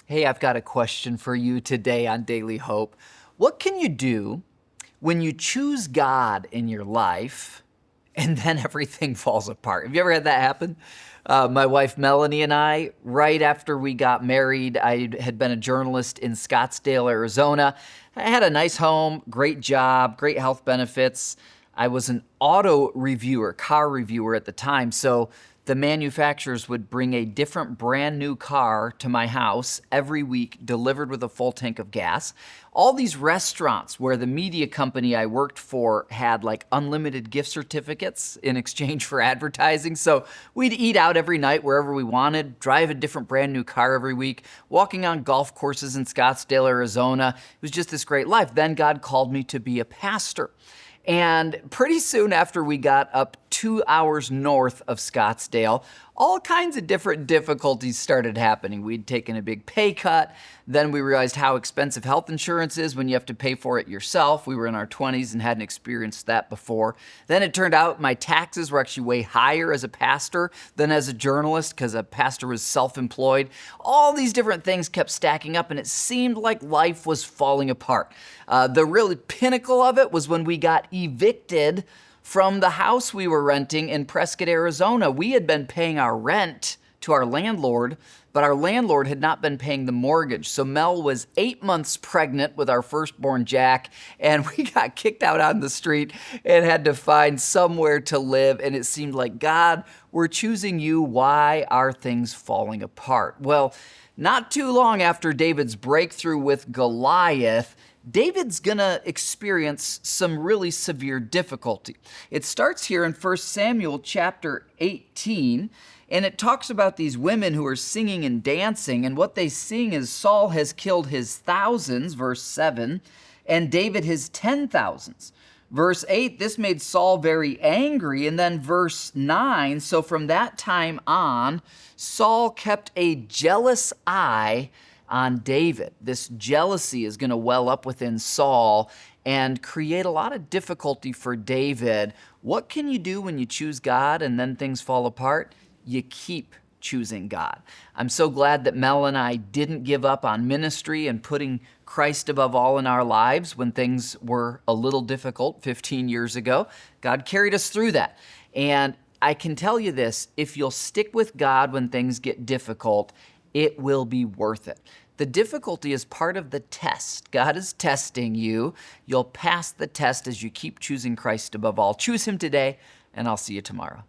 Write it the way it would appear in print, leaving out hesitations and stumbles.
Hey, I've got a question for you today on Daily Hope. What can you do when you choose God in your life and then everything falls apart? Have you ever had that happen? My wife Melanie and I, right after we got married, I had been a journalist in Scottsdale, Arizona. I had a nice home, great job, great health benefits. I was an auto reviewer, car reviewer at the time, so the manufacturers would bring a different brand new car to my house every week, delivered with a full tank of gas. All these restaurants where the media company I worked for had like unlimited gift certificates in exchange for advertising. So we'd eat out every night wherever we wanted, drive a different brand new car every week, walking on golf courses in Scottsdale, Arizona. It was just this great life. Then God called me to be a pastor. And pretty soon after we got up 2 hours north of Scottsdale, all kinds of different difficulties started happening. We'd taken a big pay cut. Then we realized how expensive health insurance is when you have to pay for it yourself. We were in our 20s and hadn't experienced that before. Then it turned out my taxes were actually way higher as a pastor than as a journalist because a pastor was self-employed. All these different things kept stacking up and it seemed like life was falling apart. The really pinnacle of it was when we got evicted from the house we were renting in Prescott, Arizona. We had been paying our rent to our landlord, but our landlord had not been paying the mortgage. So Mel was 8 months pregnant with our firstborn Jack, and we got kicked out on the street and had to find somewhere to live. And it seemed like, God, we're choosing you. Why are things falling apart? Well, not too long after David's breakthrough with Goliath, David's gonna experience some really severe difficulty. It starts here in 1 Samuel chapter 18, and it talks about these women who are singing and dancing, and what they sing is Saul has killed his thousands, verse 7, and David his 10,000s. Verse 8, this made Saul very angry, and then verse 9, so from that time on, Saul kept a jealous eye on David. This jealousy is going to well up within Saul and create a lot of difficulty for David. What can you do when you choose God and then things fall apart? You keep choosing God. I'm so glad that Mel and I didn't give up on ministry and putting Christ above all in our lives when things were a little difficult 15 years ago. God carried us through that. And I can tell you this, if you'll stick with God when things get difficult, it will be worth it. The difficulty is part of the test. God is testing you. You'll pass the test as you keep choosing Christ above all. Choose Him today, and I'll see you tomorrow.